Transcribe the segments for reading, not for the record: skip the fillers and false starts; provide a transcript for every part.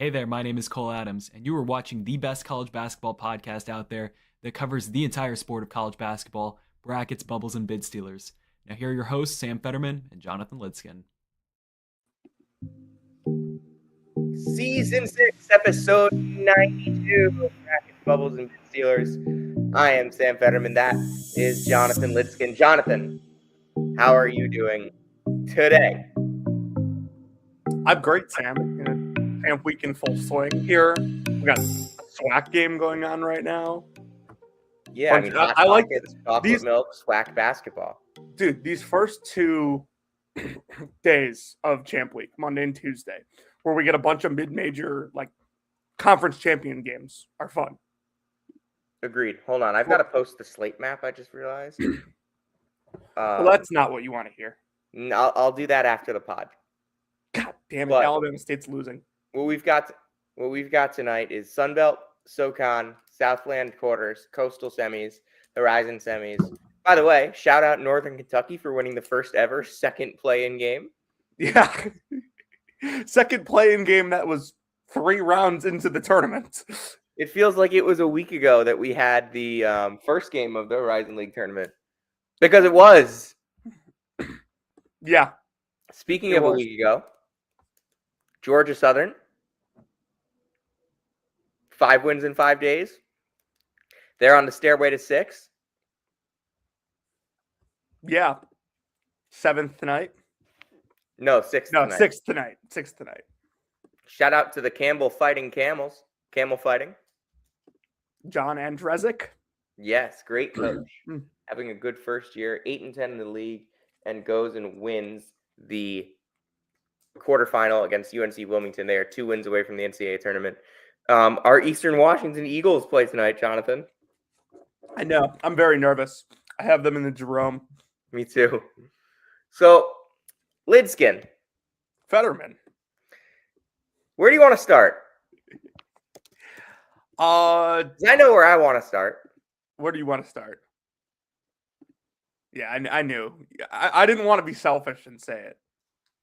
Hey there, my name is Cole Adams, and you are watching the best college basketball podcast out there that covers the entire sport of college basketball, brackets, bubbles, and bid stealers. Now, here are your hosts, Sam Fetterman and Jonathan Lidskin. Season 6, episode 92 of Brackets, Bubbles, and Bid Stealers. I am Sam Fetterman. That is Jonathan Lidskin. Jonathan, how are you doing today? I'm great, Sam. Camp week in full swing here. We got a SWAC game going on right now. Yeah, I like chocolate milk, SWAC basketball. Dude, these first 2 days of Champ Week, Monday and Tuesday, where we get a bunch of mid-major like conference champion games, are fun. Agreed. Hold on, I've got to post the slate map. I just realized. Well, that's not what you want to hear. I'll do that after the pod. God damn it! Alabama State's losing. What we've got tonight is Sunbelt, SoCon, Southland quarters, Coastal semis, Horizon semis. By the way, shout out Northern Kentucky for winning the first ever second play-in game. Yeah, second play-in game that was 3 rounds into the tournament. It feels like it was a week ago that we had the first game of the Horizon League tournament, because it was. Yeah. Speaking of a week ago, Georgia Southern, 5 wins in 5 days. They're on the stairway to 6. Yeah. 7th tonight. No, 6th No, tonight. 6th tonight. 6th tonight. Shout out to the Campbell Fighting Camels. Camel Fighting. John Andrezik. Yes, great coach. Having a good first year, 8-10 in the league, and goes and wins the quarterfinal against UNC Wilmington. They are 2 wins away from the NCAA tournament. Our Eastern Washington Eagles play tonight, Jonathan. I know. I'm very nervous. I have them in the Jerome. Me too. So, Lidskin. Fetterman. Where do you want to start? I know where I want to start. Where do you want to start? Yeah, I knew. I didn't want to be selfish and say it,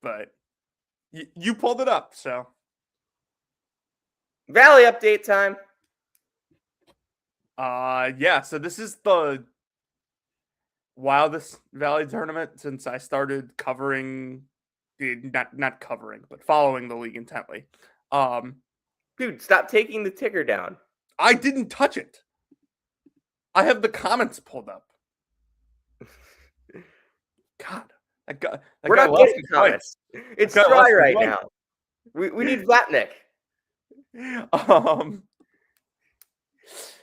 but you pulled it up, so. Valley update time. Yeah, so this is the wildest Valley tournament since I started covering, not covering, but following the league intently. Dude, stop taking the ticker down. I didn't touch it. I have the comments pulled up. God, we're not getting comments. It's dry right now. We need Vlatnik.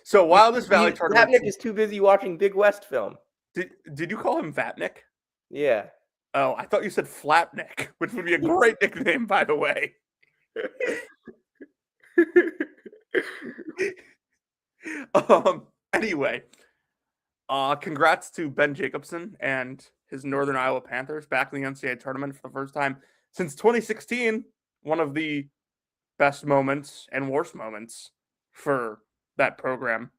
So while this Valley tournament, Vlatnik is too busy watching Big West film. Did you call him Vatnik? Yeah. Oh, I thought you said Flapnik, which would be a great nickname, by the way. Anyway, congrats to Ben Jacobson and his Northern Iowa Panthers back in the NCAA tournament for the first time since 2016. One of the best moments and worst moments for that program.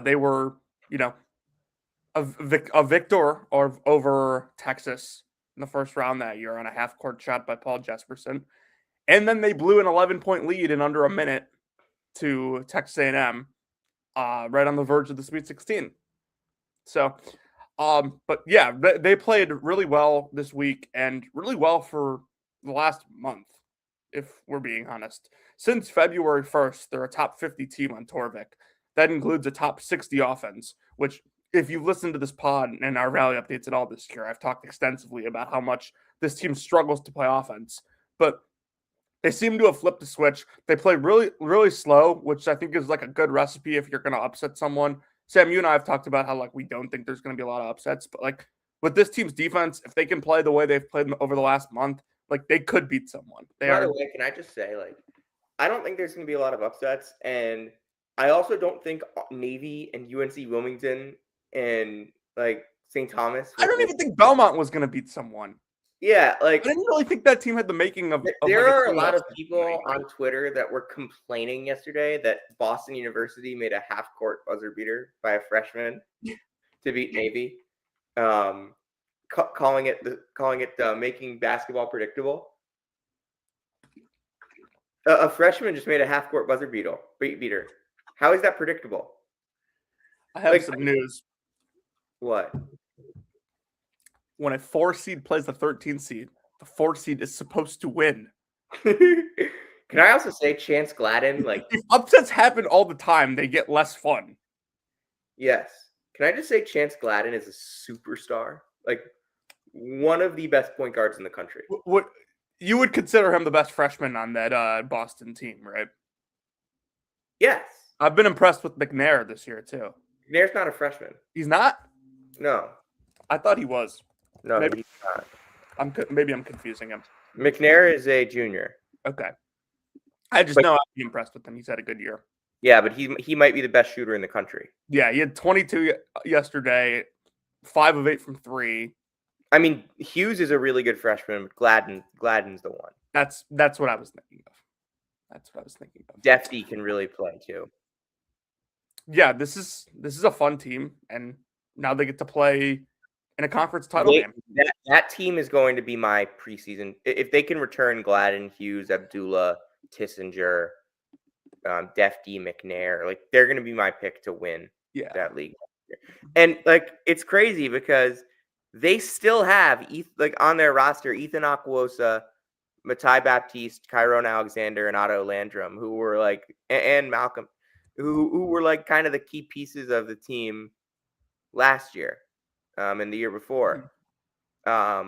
They were, a victor over Texas in the first round that year on a half-court shot by Paul Jesperson. And then they blew an 11-point lead in under a minute to Texas A&M, right on the verge of the Sweet 16. So, but yeah, they played really well this week and really well for the last month, if we're being honest. Since February 1st, they're a top 50 team on Torvik. That includes a top 60 offense, which if you've listened to this pod and our rally updates at all this year, I've talked extensively about how much this team struggles to play offense. But they seem to have flipped the switch. They play really, really slow, which I think is like a good recipe if you're going to upset someone. Sam, you and I have talked about how we don't think there's going to be a lot of upsets, but with this team's defense, if they can play the way they've played over the last month, they could beat someone. By the way, can I just say, I don't think there's going to be a lot of upsets, and I also don't think Navy and UNC Wilmington and St. Thomas. I don't even think Belmont was going to beat someone. Yeah, I didn't really think that team had the making of. There are a lot of people on Twitter that were complaining yesterday that Boston University made a half-court buzzer beater by a freshman to beat Navy, calling it making basketball predictable. A freshman just made a half-court buzzer beater. How is that predictable? I have some news. What? When a 4 seed plays the 13 seed, the 4 seed is supposed to win. Can I also say Chance Gladden? If upsets happen all the time, they get less fun. Yes. Can I just say Chance Gladden is a superstar? One of the best point guards in the country. What you would consider him the best freshman on that Boston team, right? Yes. I've been impressed with McNair this year too. McNair's not a freshman. He's not? No. I thought he was. No, maybe he's not. Maybe I'm confusing him. McNair is a junior. Okay. I just know I'd be impressed with him. He's had a good year. Yeah, but he might be the best shooter in the country. Yeah, he had 22 yesterday, 5 of 8 from 3. I mean, Hughes is a really good freshman, but Gladden's the one. That's what I was thinking of. Defty can really play too. Yeah, this is a fun team, and now they get to play in a conference title game. That team is going to be my preseason. If they can return Gladden, Hughes, Abdullah, Tissinger, Defty, McNair, they're going to be my pick to win that league. And it's crazy because they still have on their roster Ethan Aquosa, Matai Baptiste, Kyron Alexander, and Otto Landrum, who were and Malcolm, who were kind of the key pieces of the team last year, and the year before. I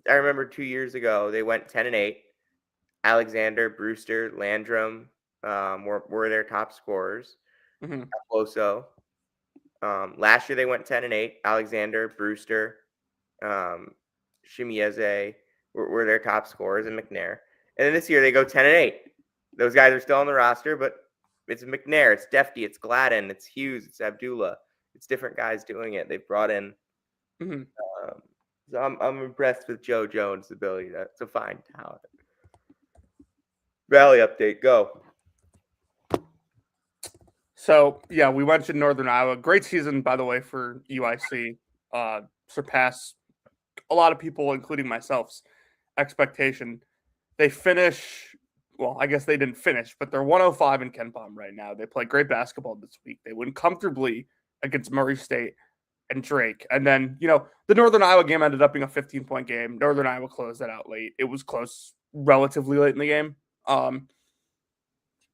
remember 2 years ago they went 10-8. Alexander, Brewster, Landrum were their top scorers. Also, last year they went 10-8. Alexander, Brewster, Shimieze were their top scorers, and McNair. And then this year they go 10-8. Those guys are still on the roster, but it's McNair, it's Defty, it's Gladden, it's Hughes, it's Abdullah. It's different guys doing it. They've brought in. So I'm impressed with Joe Jones' ability to find talent. Valley update, go. So, yeah, we mentioned Northern Iowa. Great season, by the way, for UIC. Surpass a lot of people, including myself's expectation. They finish, well, I guess they didn't finish, but they're 105 in KenPom right now. They play great basketball this week. They win comfortably against Murray State and Drake. And then, the Northern Iowa game ended up being a 15-point game. Northern Iowa closed that out late. It was close relatively late in the game.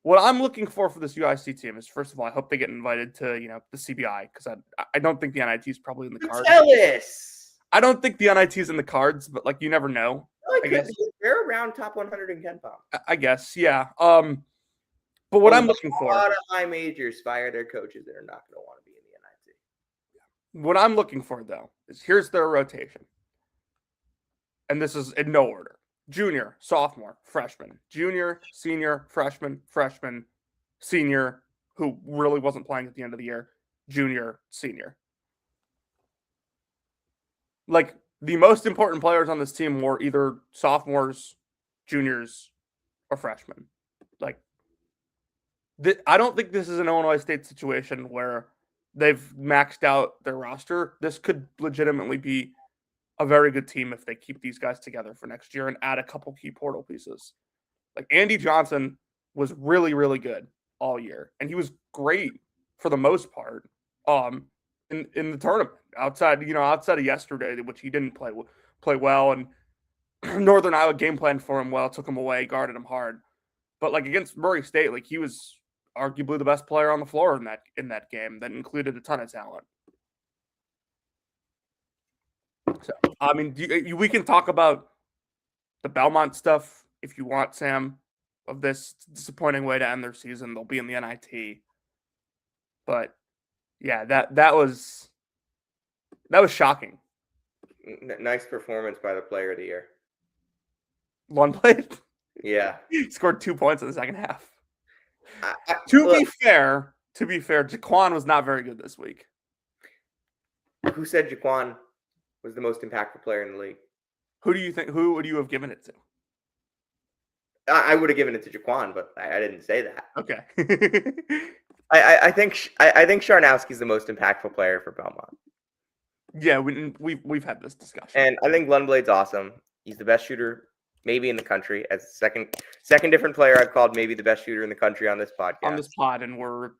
What I'm looking for this UIC team is, first of all, I hope they get invited to, the CBI, because I don't think the NIT is probably in the cards. Jealous. I don't think the NIT is in the cards, but you never know. I guess they're around top 100 in KenPom. I guess, yeah. But what I'm looking for, a lot of high majors fire their coaches that are not going to want to be in the NIT. What I'm looking for, though, is here's their rotation, and this is in no order. Junior, sophomore, freshman, junior, senior, freshman, senior, who really wasn't playing at the end of the year, junior, senior. The most important players on this team were either sophomores, juniors, or freshmen. I don't think this is an Illinois State situation where they've maxed out their roster. This could legitimately be a very good team if they keep these guys together for next year and add a couple key portal pieces. Andy Johnson was really, really good all year, and he was great for the most part in the tournament. Outside of yesterday, which he didn't play well, and Northern Iowa game planned for him well, took him away, guarded him hard. But against Murray State, he was arguably the best player on the floor in that game. That included a ton of talent. So, I mean, we can talk about the Belmont stuff if you want, Sam, of this disappointing way to end their season. They'll be in the NIT. But, yeah, that was shocking. Nice performance by the player of the year. Lundblade? Yeah. He scored 2 points in the second half. To be fair, Jaquan was not very good this week. Who said Jaquan was the most impactful player in the league? Who would you have given it to? I would have given it to Jaquan, but I didn't say that. Okay. I think Sharnowski's the most impactful player for Belmont. Yeah, we've had this discussion. And I think Lundblade's awesome. He's the best shooter maybe in the country, as second different player I've called maybe the best shooter in the country on this podcast. On this pod, and we're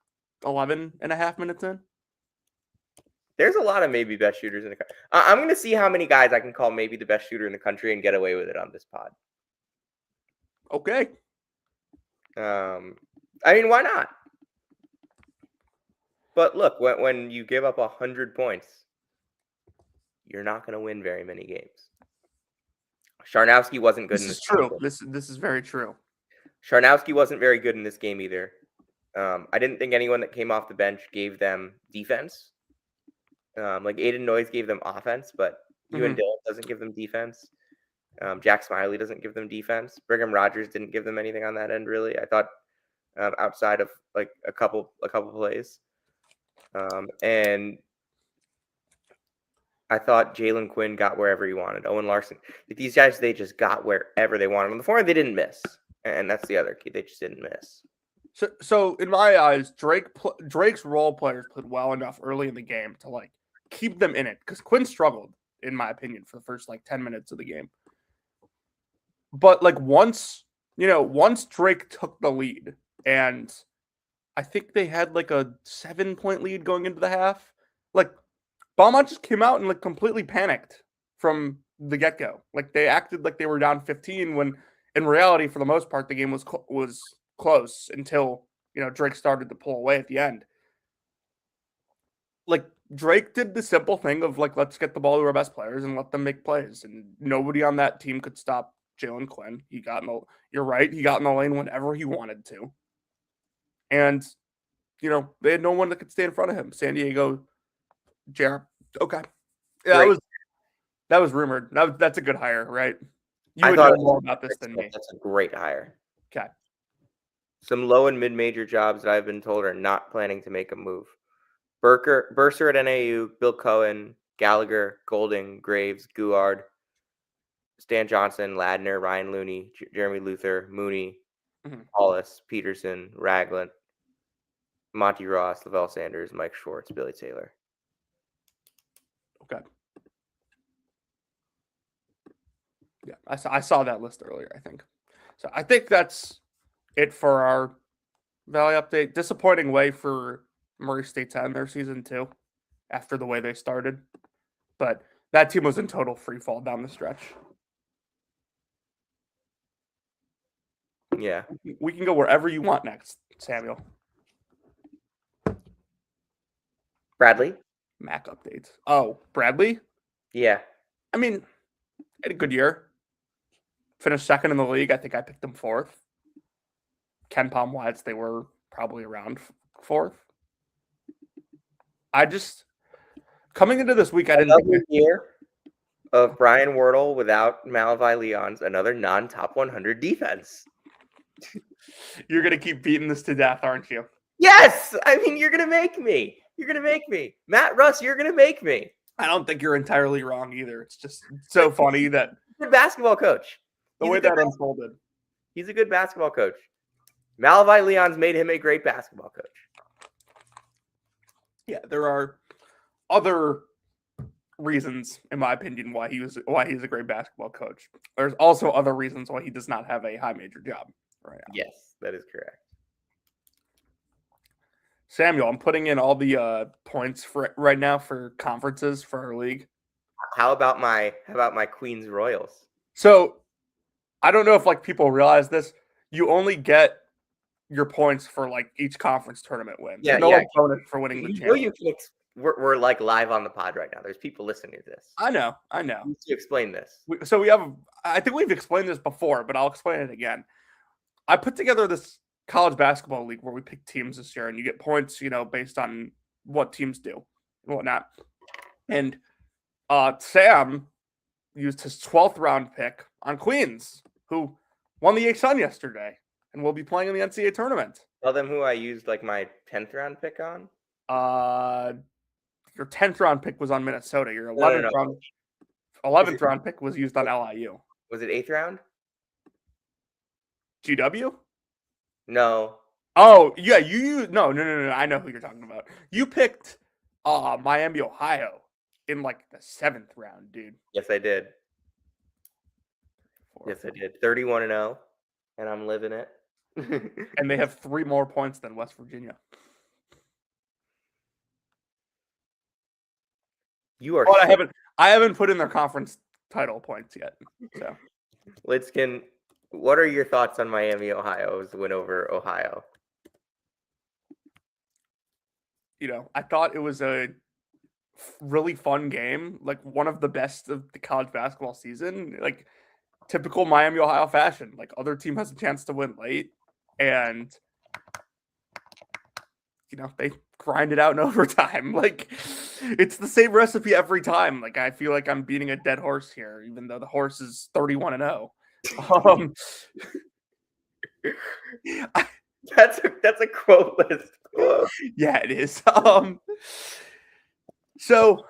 11 and a half minutes in. There's a lot of maybe best shooters in the country. I'm going to see how many guys I can call maybe the best shooter in the country and get away with it on this pod. Okay. I mean, why not? But look, when you give up 100 points, you're not going to win very many games. Sharnowski wasn't good in this This is true. game. This is very true. Sharnowski wasn't very good in this game either. I didn't think anyone that came off the bench gave them defense. Like Aiden Noyes gave them offense, but Ewan Dillon doesn't give them defense. Jack Smiley doesn't give them defense. Brigham Rogers didn't give them anything on that end, really. I thought outside of like a couple plays. And I thought Jalen Quinn got wherever he wanted. Owen Larson. These guys, they just got wherever they wanted. On the floor, they didn't miss. And that's the other key. They just didn't miss. So in my eyes, Drake's role players played well enough early in the game to like keep them in it, because Quinn struggled, in my opinion, for the first like 10 minutes of the game. But like once Drake took the lead, and I think they had like a 7-point lead going into the half, like Belmont just came out and like completely panicked from the get-go. Like they acted like they were down 15 when in reality, for the most part, the game was close until, Drake started to pull away at the end. Like Drake did the simple thing of like, let's get the ball to our best players and let them make plays. And nobody on that team could stop Jalen Quinn. You're right. He got in the lane whenever he wanted to. And, they had no one that could stay in front of him. San Diego, Jarrett. Okay. Yeah, that was rumored. That's a good hire, right? You would know more about this than me. That's a great hire. Okay. Some low and mid-major jobs that I've been told are not planning to make a move. Bursar at NAU, Bill Cohen, Gallagher, Golding, Graves, Guard, Stan Johnson, Ladner, Ryan Looney, Jeremy Luther, Mooney, Hollis, Peterson, Ragland, Monty Ross, Lavelle Sanders, Mike Schwartz, Billy Taylor. Okay. Yeah, I saw that list earlier, I think. So I think that's it for our Valley update. Disappointing way for Murray State to end their season 2 after the way they started. But that team was in total free fall down the stretch. Yeah. We can go wherever you want next, Samuel. Bradley? MAC updates. Oh, Bradley? Yeah. I mean, had a good year. Finished second in the league. I think I picked him 4th. Ken Palm-Watts, they were probably around 4th. Coming into this week, I didn't think year of Brian Wardle without Malavi Leon's another non-top 100 defense. You're going to keep beating this to death, aren't you? Yes! I mean, you're going to make me. You're going to make me. Matt Russ, you're going to make me. I don't think you're entirely wrong either. It's just so funny that good basketball coach. The way that unfolded. He's a good basketball coach. Malavi Leon's made him a great basketball coach. Yeah, there are other reasons, in my opinion, why he's a great basketball coach. There's also other reasons why he does not have a high major job right now. Yes, that is correct. Samuel, I'm putting in all the points for right now for conferences for our league. How about my Queens Royals? So I don't know if like people realize this. You only get your points for like each conference tournament win. Yeah, like, bonus for winning the championship. We're like live on the pod right now. There's people listening to this. I know. You need to explain this. I think we've explained this before, but I'll explain it again. I put together this college basketball league where we pick teams this year, and you get points, based on what teams do and whatnot. And Sam used his 12th round pick on Queens, who won the A-Sun yesterday and will be playing in the NCAA tournament. Tell them who I used like my 10th round pick on. Your 10th round pick was on Minnesota. Your 11th round pick was used on LIU. Was it 8th round? GW? No. Oh, yeah, no. I know who you're talking about. You picked Miami, Ohio in like the 7th round, dude. Yes, I did. Yes, I did. 31-0, and I'm living it. And they have 3 more points than West Virginia. You are. But I haven't put in their conference title points yet. So, Lidskin, what are your thoughts on Miami, Ohio's win over Ohio? I thought it was a really fun game, like one of the best of the college basketball season, like typical Miami, Ohio fashion. Like other team has a chance to win late, and they grind it out in overtime. Like it's the same recipe every time. Like I feel like I'm beating a dead horse here, even though the horse is 31-0. That's a quote list. Yeah, it is. So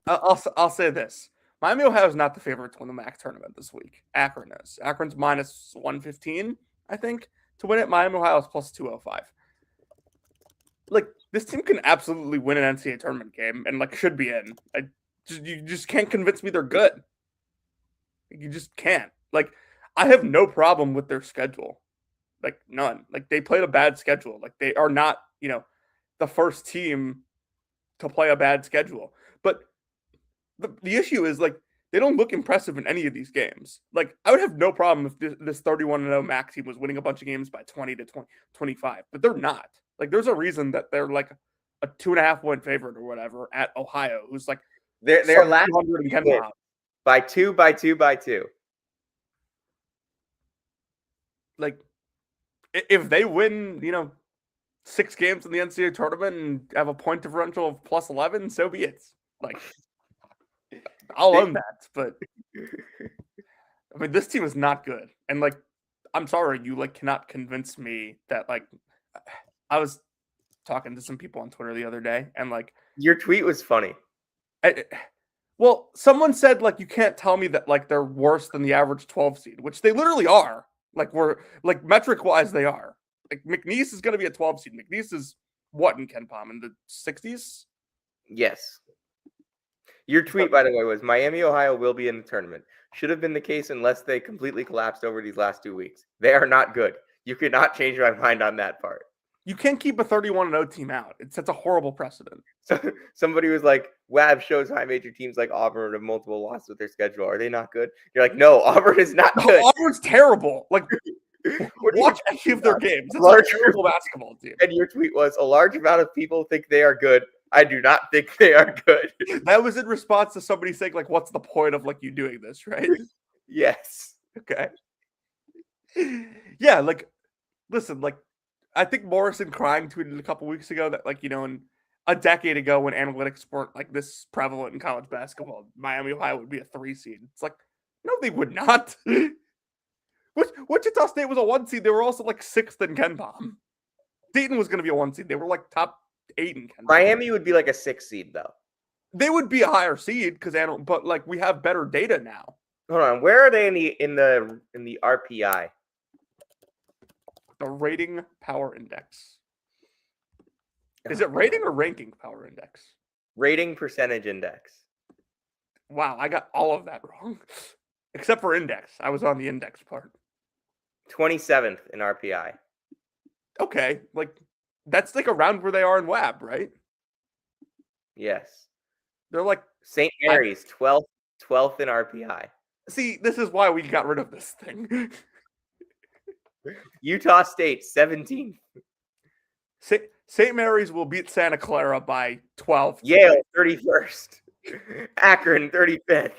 I'll say this: Miami, Ohio is not the favorite to win the MAC tournament this week. Akron is. Akron's minus 115, I think, to win it. Miami, Ohio is plus 205. Like this team can absolutely win an NCAA tournament game and like should be in. You just can't convince me they're good. You just can't. Like I have no problem with their schedule. Like none. Like they played a bad schedule. Like they are not, the first team to play a bad schedule. But the issue is like they don't look impressive in any of these games. Like I would have no problem if this 31-0 MAC team was winning a bunch of games by 20 to 25, but they're not. Like there's a reason that they're like a 2.5-win favorite or whatever at Ohio, who's like they're last by two. Like if they win, 6 games in the NCAA tournament and have a point differential of plus 11, so be it. Like I'll own that, but I mean this team is not good. And like I'm sorry, you like cannot convince me that like I was talking to some people on Twitter the other day and like your tweet was funny. Well, someone said like you can't tell me that like they're worse than the average 12 seed, which they literally are. Like we're like metric wise they are. Like McNeese is going to be a 12 seed. McNeese is what in Ken Palm in the 60s? Yes. Your tweet, by the way, was Miami, Ohio will be in the tournament. Should have been the case unless they completely collapsed over these last 2 weeks. They are not good. You could not change my mind on that part. You can't keep a 31-0 team out. It sets a horrible precedent. So somebody was like, WAB shows high major teams like Auburn have multiple losses with their schedule. Are they not good? You're like, no, Auburn is not good. Auburn's terrible. Like, watch any of their games. It's a terrible basketball team. And your tweet was, a large amount of people think they are good. I do not think they are good. That was in response to somebody saying, like, what's the point of, like, you doing this, right? Yes. Okay. Yeah, like, listen, like, I think Morrison crying tweeted a couple weeks ago that, like, in a decade ago when analytics weren't, like, this prevalent in college basketball, Miami, Ohio would be a 3 seed. It's like, no, they would not. Wichita State was a 1 seed. They were also, like, 6th in Ken Palm. Dayton was going to be a 1 seed. They were, like, top 8 in Ken Palm. Miami would be, like, a 6 seed, though. They would be a higher seed but, like, we have better data now. Hold on. Where are they in the RPI? The rating power index. Is it rating or ranking power index? Rating percentage index. Wow, I got all of that wrong. Except for index. I was on the index part. 27th in RPI. Okay, like that's like around where they are in WAB, right? Yes. They're like St. Mary's, 12th in RPI. See, this is why we got rid of this thing. Utah State, 17th. St. Mary's will beat Santa Clara by 12. Yale, 31st. Akron, 35th.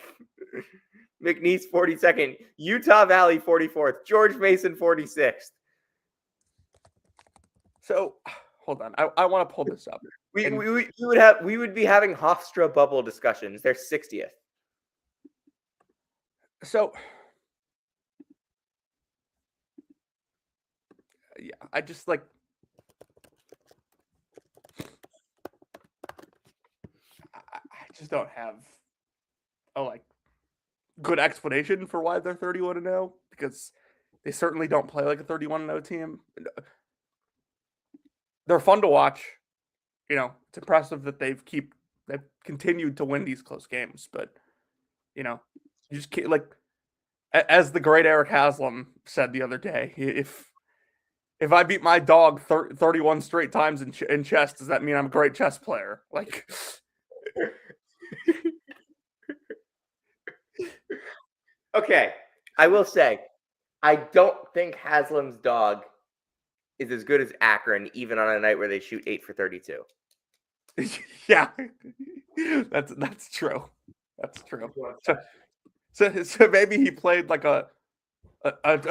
McNeese, 42nd. Utah Valley, 44th. George Mason, 46th. So, hold on. I want to pull this up. We would be having Hofstra bubble discussions. They're 60th. So, yeah, I just like I just don't have a like good explanation for why they're 31-0 because they certainly don't play like a 31-0 team. They're fun to watch. It's impressive that they've continued to win these close games, but you just can't like As the great Eric Haslam said the other day, if I beat my dog 31 straight times in chess, does that mean I'm a great chess player? Like, Okay, I will say, I don't think Haslam's dog is as good as Akron, even on a night where they shoot 8 for 32. yeah, that's true. That's true. So maybe he played like a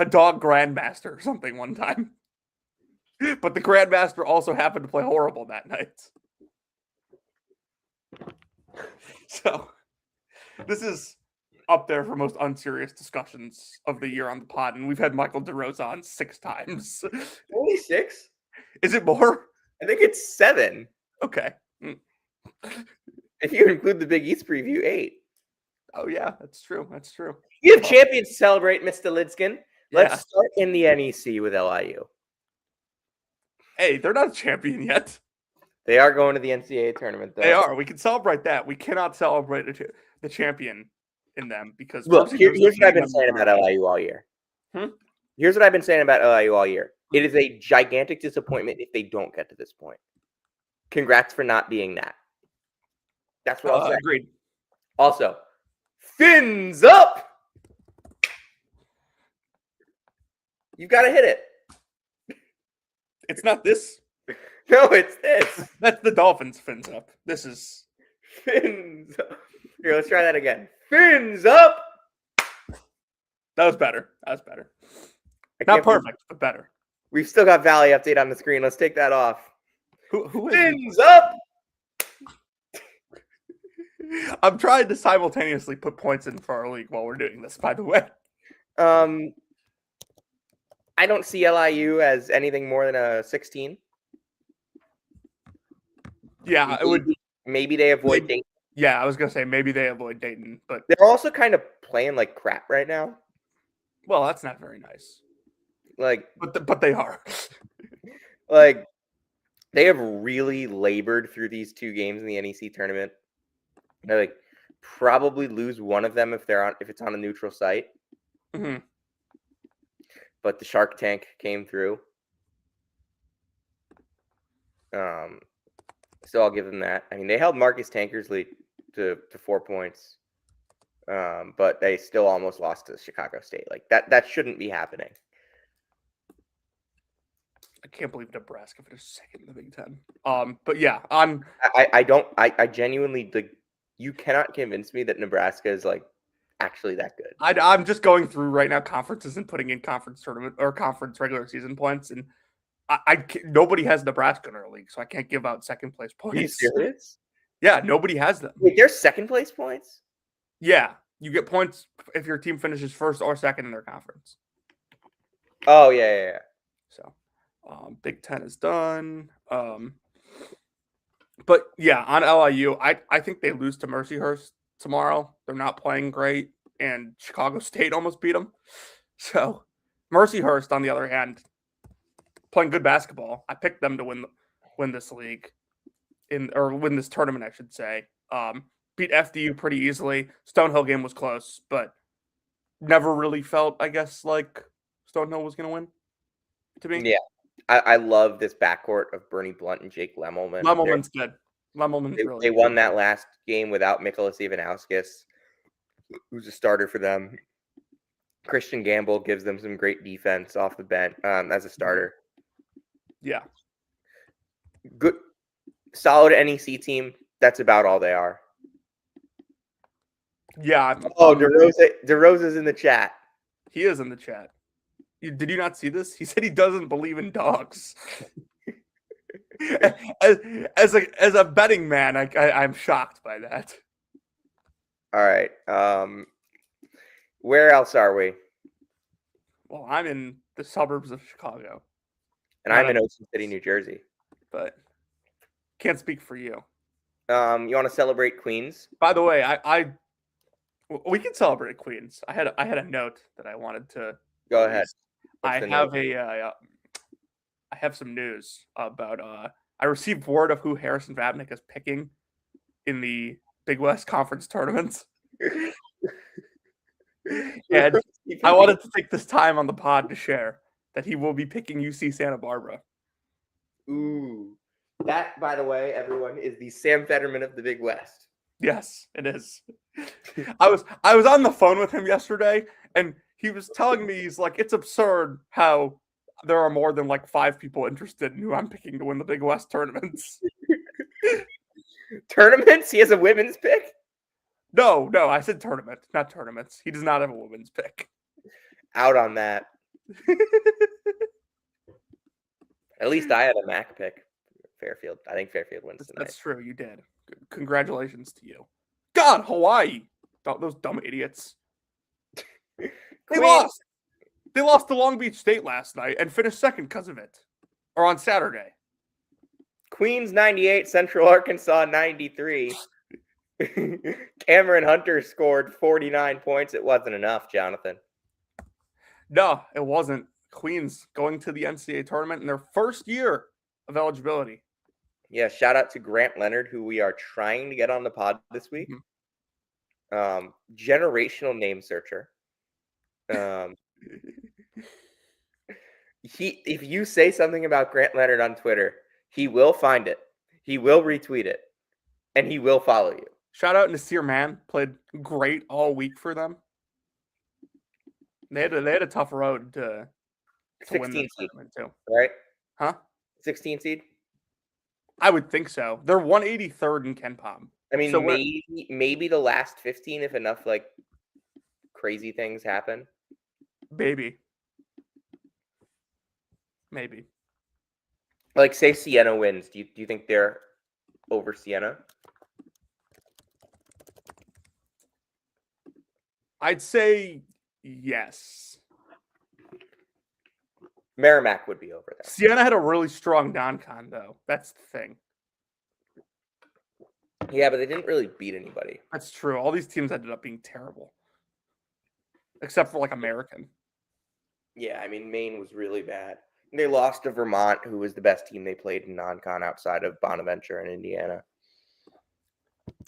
dog grandmaster or something one time, but the grandmaster also happened to play horrible that night. So this is up there for most unserious discussions of the year on the pod, and we've had Michael DeRosa on 6 times. Only 6? Is it more? I think it's 7. Okay. If you include the Big East preview, 8. Oh yeah, that's true. That's true. You have champions to celebrate, Mr. Lidskin. Let's Yeah. start in the NEC with LIU. Hey, they're not a champion yet. They are going to the NCAA tournament, though. They are. We can celebrate that. We cannot celebrate the champion in them because Look, Percy here's knows what I've been them saying more. about LIU all year. Hmm? Here's what I've been saying about LIU all year. It is a gigantic disappointment if they don't get to this point. Congrats for not being that. That's what I'll say. Agreed. Also, fins up. You've got to hit it. It's not this. No, it's this. That's the Dolphins fins up. This is Fins up. Here, let's try that again. Fins up. that was better. That was better. I Not can't believe- perfect, but better. We've still got Valley update on the screen. Let's take that off. Who is Fins up. I'm trying to simultaneously put points in for our league while we're doing this, by the way. I don't see LIU as anything more than a 16. Yeah, it would. Maybe they avoid Dayton. Yeah, I was gonna say maybe they avoid Dayton, but They're also kind of playing like crap right now. well, that's not very nice. Like, But they are. like they have really labored through these 2 games in the NEC tournament. They like probably lose one of them if it's on a neutral site. Mm-hmm. But the Shark Tank came through. So I'll give them that. I mean, they held Marcus Tankersley to 4 points, but they still almost lost to Chicago State. Like that shouldn't be happening. I can't believe Nebraska finished second in the Big Ten. But yeah, on I genuinely like. You cannot convince me that Nebraska is like actually that good. I'm just going through right now conferences and putting in conference tournament or conference regular season points, and nobody has Nebraska in our league, so I can't give out second place points. Are you serious? Yeah, nobody has them. Wait, they're second place points? Yeah, you get points if your team finishes first or second in their conference. Oh yeah. So, Big Ten is done. But yeah, on LIU, I think they lose to Mercyhurst tomorrow. They're not playing great, and Chicago State almost beat them. So Mercyhurst, on the other hand, playing good basketball. I picked them to win this league, or win this tournament, I should say. Beat FDU pretty easily. Stonehill game was close, but never really felt, I guess, like Stonehill was going to win. To me, Yeah. I love this backcourt of Bernie Blunt and Jake Lemmelman. Lemmelman's good. Lemmelman's really They good. won that last game without Mikolas Ivanauskas, who's a starter for them. Christian Gamble gives them some great defense off the bench as a starter. Yeah. Good, solid NEC team. That's about all they are. Yeah. Oh, DeRosa's in the chat. He is in the chat. Did you not see this? He said he doesn't believe in dogs. as a betting man, I'm shocked by that. All right. Where else are we? Well, I'm in the suburbs of Chicago, And I'm in Ocean City, New Jersey. but can't speak for you. You want to celebrate Queens? By the way, we can celebrate Queens. I had a note that I wanted to. Go ahead. I have some news about. I received word of who Harrison Vapnik is picking in the Big West Conference tournaments. And I wanted to take this time on the pod to share that he will be picking UC Santa Barbara. Ooh. That, by the way, everyone, is the Sam Fetterman of the Big West. Yes, it is. I was on the phone with him yesterday, and he was telling me, he's like, it's absurd how there are more than like 5 people interested in who I'm picking to win the Big West tournaments. Tournaments? He has a women's pick? No, I said tournament, not tournaments. He does not have a women's pick. Out on that. At least I had a MAC pick. Fairfield. I think Fairfield wins tonight. That's true. You did. Congratulations to you. God, Hawaii. Those dumb idiots. They lost. They lost to Long Beach State last night and finished second because of it. Or on Saturday. Queens 98, Central Arkansas 93. Cameron Hunter scored 49 points. It wasn't enough, Jonathan. No, it wasn't. Queens going to the NCAA tournament in their first year of eligibility. Yeah, shout out to Grant Leonard, who we are trying to get on the pod this week. Generational name searcher. If you say something about Grant Leonard on Twitter, he will find it. He will retweet it, and he will follow you. Shout out Nasir Mann, played great all week for them. They had a tough road to 16 win seed, too. right? Huh? 16 seed. I would think so. They're 183rd in KenPom. I mean, So maybe the last 15 if enough like crazy things happen. Maybe. Like, say Siena wins. Do you think they're over Siena? I'd say yes. Merrimack would be over there. Siena had a really strong non-con, though. That's the thing. Yeah, but they didn't really beat anybody. That's true. All these teams ended up being terrible. Except for, like, American. Yeah, I mean, Maine was really bad. They lost to Vermont, who was the best team they played in non-con outside of Bonaventure and Indiana.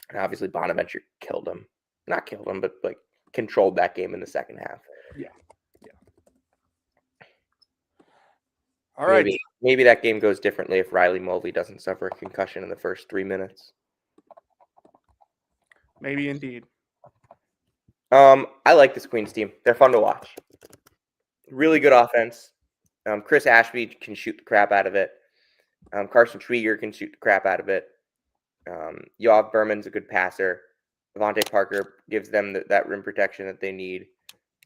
And obviously Bonaventure killed them. Not killed them, but, like, controlled that game in the second half. Yeah. All right. Maybe that game goes differently if Riley Mulvey doesn't suffer a concussion in the first 3 minutes. Maybe indeed. I like this Queens team. They're fun to watch. Really good offense. Chris Ashby can shoot the crap out of it. Carson Schwieger can shoot the crap out of it. Yoav Berman's a good passer. Devontae Parker gives them that rim protection that they need.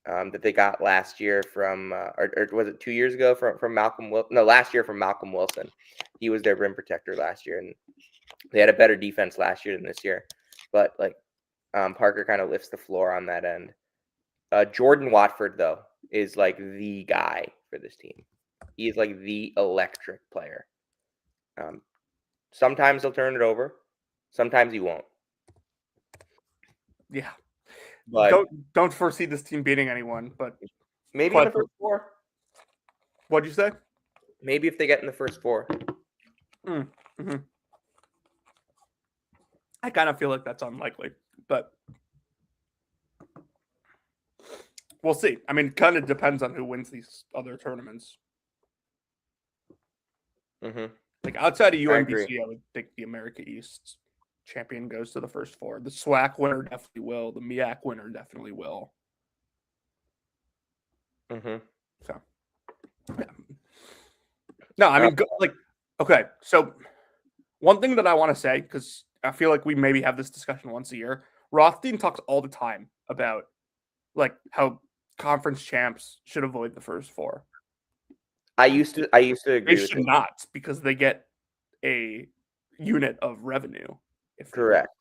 That they got last year from, or was it 2 years ago from Malcolm Wilson? No, last year from Malcolm Wilson. He was their rim protector last year, and they had a better defense last year than this year. But like Parker kind of lifts the floor on that end. Jordan Watford, though, is like the guy for this team. He is like the electric player. Sometimes he'll turn it over. Sometimes he won't. Yeah. But don't foresee this team beating anyone, but maybe in the first 4. What'd you say? Maybe if they get in the first 4. Mm-hmm. I kind of feel like that's unlikely, but we'll see. I mean, kind of depends on who wins these other tournaments. Mm-hmm. Like outside of UMBC, I would think the America East champion goes to the first 4. The SWAC winner definitely will. The MEAC winner definitely will. Mm-hmm. So, yeah. No, I mean, okay. So, one thing that I want to say, because I feel like we maybe have this discussion once a year. Rothstein talks all the time about like how conference champs should avoid the first 4. I used to agree. They should not, because they get a unit of revenue. Correct.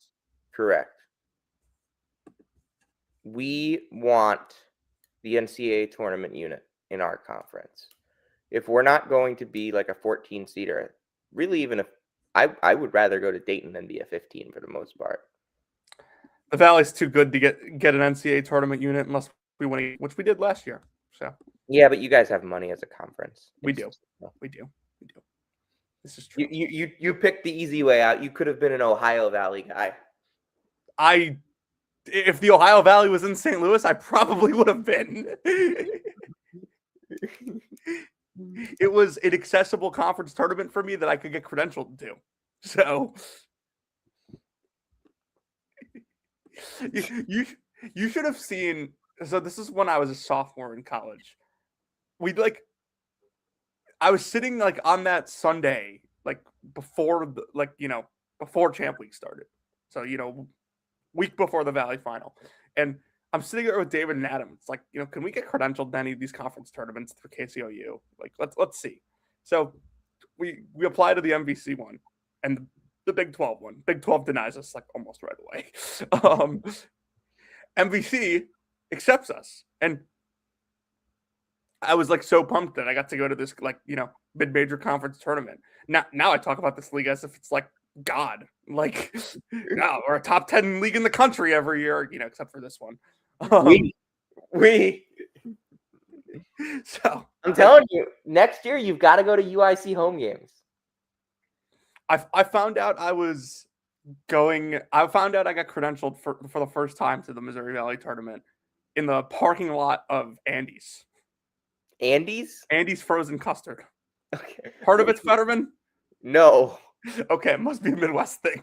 We want the NCAA tournament unit in our conference. If we're not going to be like a 14 seeder, really, even if I would rather go to Dayton than be a 15 for the most part. The Valley's too good to get an NCAA tournament unit unless we win, which we did last year. So yeah, but you guys have money as a conference. We do. This is true. You picked the easy way out. You could have been an Ohio Valley guy. I If the Ohio Valley was in St. Louis, I probably would have been. It was an accessible conference tournament for me that I could get credentialed to. So you should have seen. So this is when I was a sophomore in college. I was sitting like on that Sunday, like before before Champ Week started. So week before the Valley Final, and I'm sitting there with David and Adam. It's like, can we get credentialed to any of these conference tournaments for KCOU? Like, let's see. So we apply to the MVC one and the Big 12 one. Big 12 denies us like almost right away. MVC accepts us, and I was like so pumped that I got to go to this mid-major conference tournament. Now I talk about this league as if it's like God, like no, we're a top 10 league in the country every year, except for this one. We. So I'm telling you, next year you've got to go to UIC home games. I found out I found out I got credentialed for the first time to the Missouri Valley tournament in the parking lot of Andy's. Andy's frozen custard. Okay. Part of it's Fetterman? No. Okay, it must be a Midwest thing.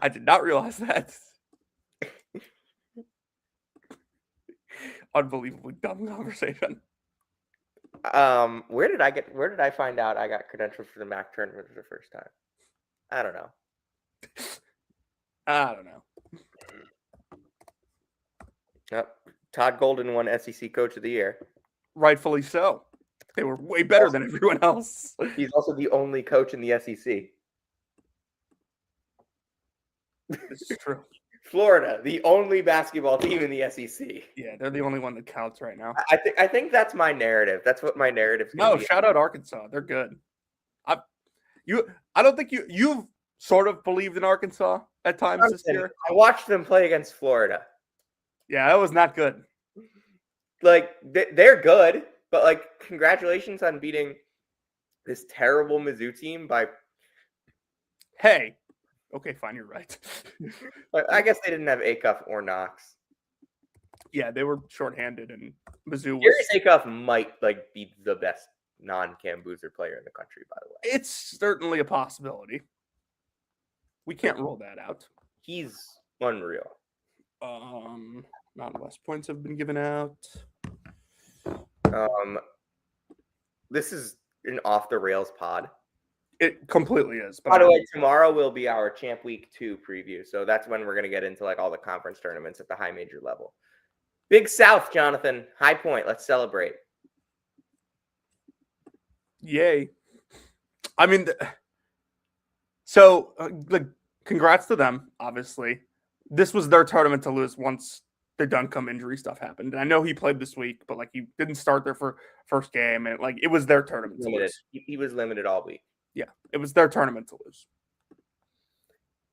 I did not realize that. Unbelievably dumb conversation. Where did I find out I got credentialed for the MAC tournament for the first time? I don't know. Yep. Todd Golden won SEC Coach of the Year. Rightfully so. They were way better than everyone else. He's also the only coach in the SEC. This is true. Florida, the only basketball team in the SEC. Yeah, they're the only one that counts right now. I think that's my narrative. That's what my narrative's No, shout out Arkansas. They're good. I don't think you've sort of believed in Arkansas at times this year. I watched them play against Florida. Yeah, that was not good. Like they're good, but like congratulations on beating this terrible Mizzou team by. Hey, okay, fine, you're right. I guess they didn't have Acuff or Knox. Yeah, they were shorthanded, and Mizzou was. Darius Acuff might be the best non-Cam Boozer player in the country. By the way, it's certainly a possibility. We can't rule that out. He's unreal. Mountain West points have been given out. This is an off the rails pod. It completely is. By the way, tomorrow will be our Champ Week 2 preview. So that's when we're going to get into all the conference tournaments at the high major level. Big South, Jonathan. High Point. Let's celebrate. Yay. I mean, congrats to them, obviously. This was their tournament to lose once the Duncombe injury stuff happened. And I know he played this week, but he didn't start their first game. And it was their tournament to lose. He was limited all week. Yeah, it was their tournament to lose.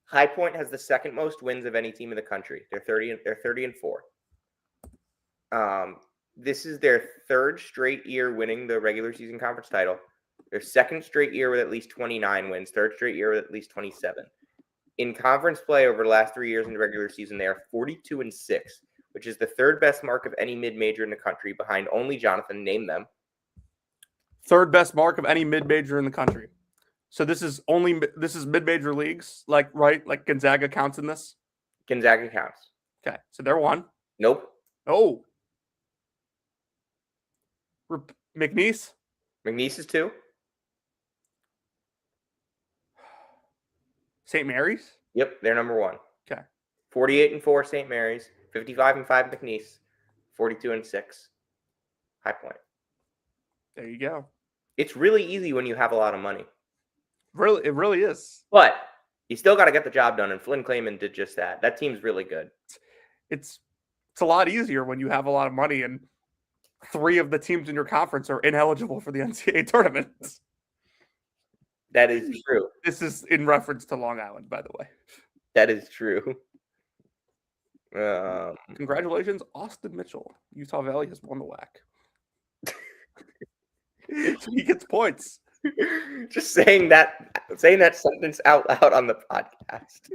High Point has the second most wins of any team in the country. They're 30-4. This is their third straight year winning the regular season conference title. Their second straight year with at least 29 wins. Third straight year with at least 27. In conference play over the last 3 years in the regular season, they are 42-6, which is the third best mark of any mid-major in the country, behind only Jonathan. Name them. Third best mark of any mid-major in the country. So this is mid-major leagues, right? Like Gonzaga counts in this? Gonzaga counts. Okay, so they're one. Nope. Oh. McNeese? McNeese is 2. St. Mary's? Yep, they're number 1. Okay. 48-4 St. Mary's, 55-5 McNeese, 42-6 High Point. There you go. It's really easy when you have a lot of money. Really, it really is. But you still got to get the job done, and Flynn Clayman did just that. That team's really good. It's a lot easier when you have a lot of money, and 3 of the teams in your conference are ineligible for the NCAA tournament. That is true. This is in reference to Long Island, by the way. That is true. Congratulations, Austin Mitchell. Utah Valley has won the WAC. He gets points. Just saying that sentence out loud on the podcast.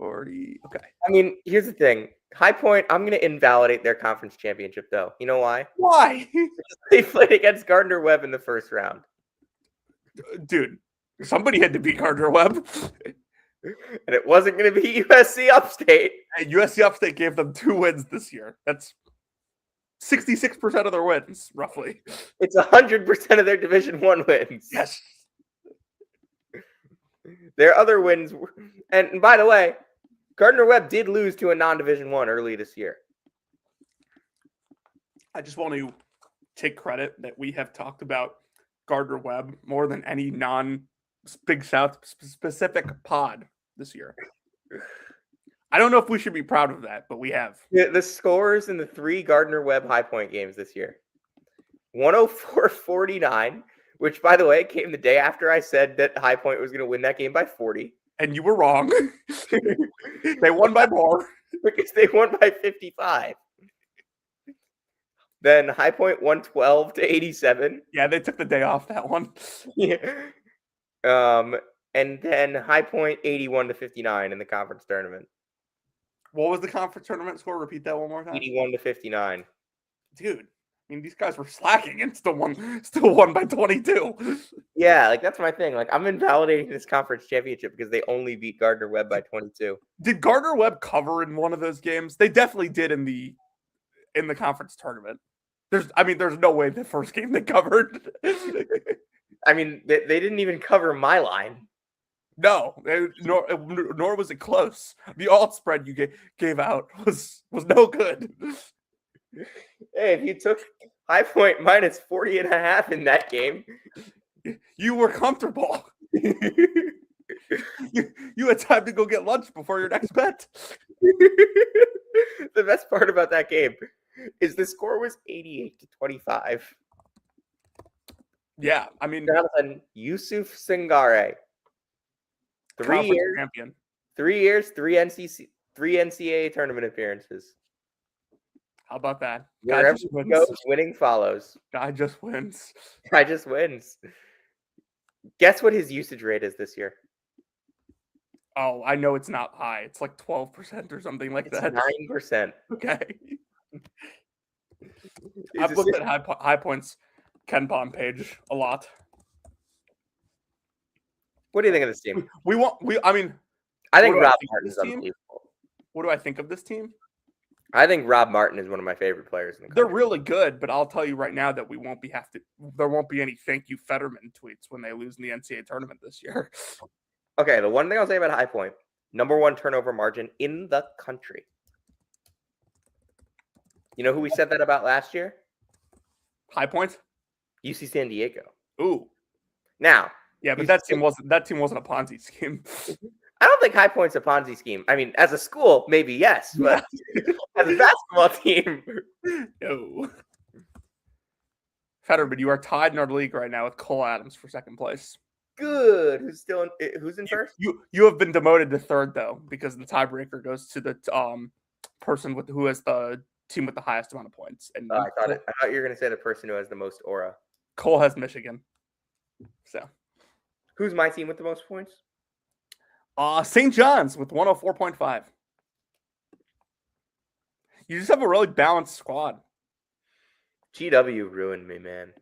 40. Okay. I mean, here's the thing. High Point, I'm going to invalidate their conference championship, though. You know why? Why? They played against Gardner Webb in the first round. Dude, somebody had to beat Gardner Webb. And it wasn't going to be USC Upstate. And USC Upstate gave them 2 wins this year. That's 66% of their wins, roughly. It's 100% of their Division I wins. Yes. Their other wins, and by the way, Gardner Webb did lose to a non-Division I early this year. I just want to take credit that we have talked about Gardner Webb more than any non-Big South specific pod this year. I don't know if we should be proud of that, but we have. The scores in the 3 Gardner Webb High Point games this year. 104-49, which, by the way, came the day after I said that High Point was going to win that game by 40. And you were wrong. They won by more. Because they won by 55. Then High Point won 12-87. Yeah, they took the day off that one. Yeah. And then High Point 81-59 in the conference tournament. What was the conference tournament score? Repeat that one more time. 81-59. Dude, I mean, these guys were slacking and still won by 22. Yeah, like that's my thing. Like I'm invalidating this conference championship because they only beat Gardner Webb by 22. Did Gardner Webb cover in one of those games? They definitely did in the conference tournament. There's no way the first game they covered. I mean, they didn't even cover my line. No, nor was it close. The alt spread you gave out was no good. Hey, if you took High Point minus 40.5 in that game, you were comfortable. You had time to go get lunch before your next bet. The best part about that game is the score was 88-25. Yeah, I mean, Jonathan Yusuf Singare. 3 years, champion. 3 years, 3 NCAA tournament appearances. How about that? Wherever he goes, winning follows. Guy just wins. Guy just wins. Guess what his usage rate is this year? Oh, I know it's not high. It's like 12% or something like that. 9%. Okay. I've looked at High Point's Ken Pom page a lot. What do you think of this team? I think Rob Martin is unbelievable. What do I think of this team? I think Rob Martin is one of my favorite players in the country. They're really good, but I'll tell you right now that there won't be any thank you Fetterman tweets when they lose in the NCAA tournament this year. Okay, the one thing I'll say about High Point, #1 turnover margin in the country. You know who we said that about last year? High Point? UC San Diego. Ooh. Now. Yeah, but that team wasn't a Ponzi scheme. I don't think High Point's a Ponzi scheme. I mean, as a school, maybe yes, but as a basketball team, no. Fetterman, you are tied in our league right now with Cole Adams for second place. Good. Who's in first? You have been demoted to third though, because the tiebreaker goes to the person who has the team with the highest amount of points. And I thought you were going to say the person who has the most aura. Cole has Michigan. So, who's my team with the most points? St. John's with 104.5. You just have a really balanced squad. GW ruined me, man.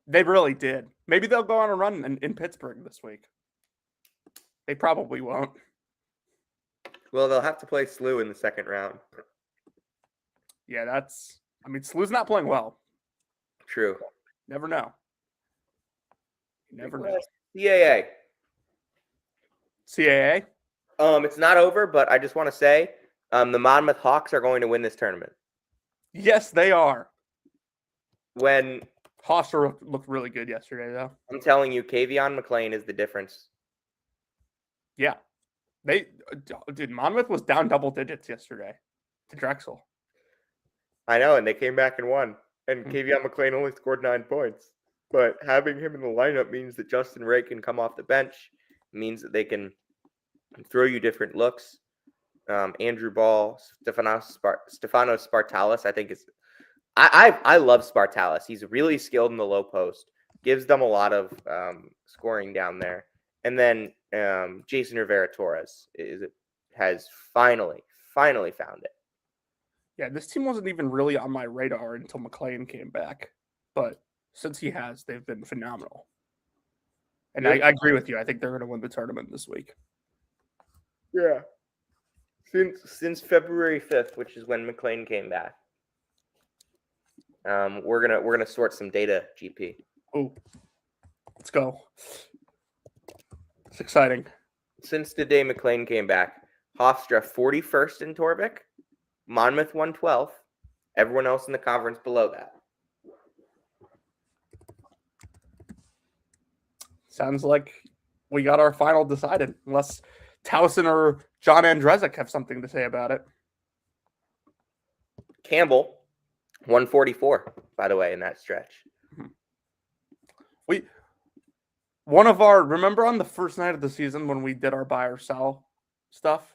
They really did. Maybe they'll go on a run in Pittsburgh this week. They probably won't. Well, they'll have to play SLU in the second round. Yeah, SLU's not playing well. True. Never know. You never know. CAA. CAA? It's not over, but I just want to say the Monmouth Hawks are going to win this tournament. Yes, they are. When Hoster looked really good yesterday, though. I'm telling you, Kavion McLean is the difference. Yeah. Monmouth was down double digits yesterday to Drexel. I know, and they came back and won. And Kavion McLean only scored 9 points. But having him in the lineup means that Justin Ray can come off the bench. It means that they can throw you different looks. Andrew Ball, Stefanos Spartalis, I think is. I love Spartalis. He's really skilled in the low post. Gives them a lot of scoring down there. And then Jason Rivera Torres. Is it has finally found it. Yeah, this team wasn't even really on my radar until McLean came back. But since he has, they've been phenomenal. And I agree with you. I think they're going to win the tournament this week. Yeah. Since February 5th, which is when McLean came back. We're gonna sort some data, GP. Oh, let's go. It's exciting. Since the day McLean came back, Hofstra 41st in Torvik, Monmouth 112th, everyone else in the conference below that. Sounds like we got our final decided, unless Towson or John Andrezek have something to say about it. Campbell, 144, by the way, in that stretch. Remember on the first night of the season when we did our buy or sell stuff?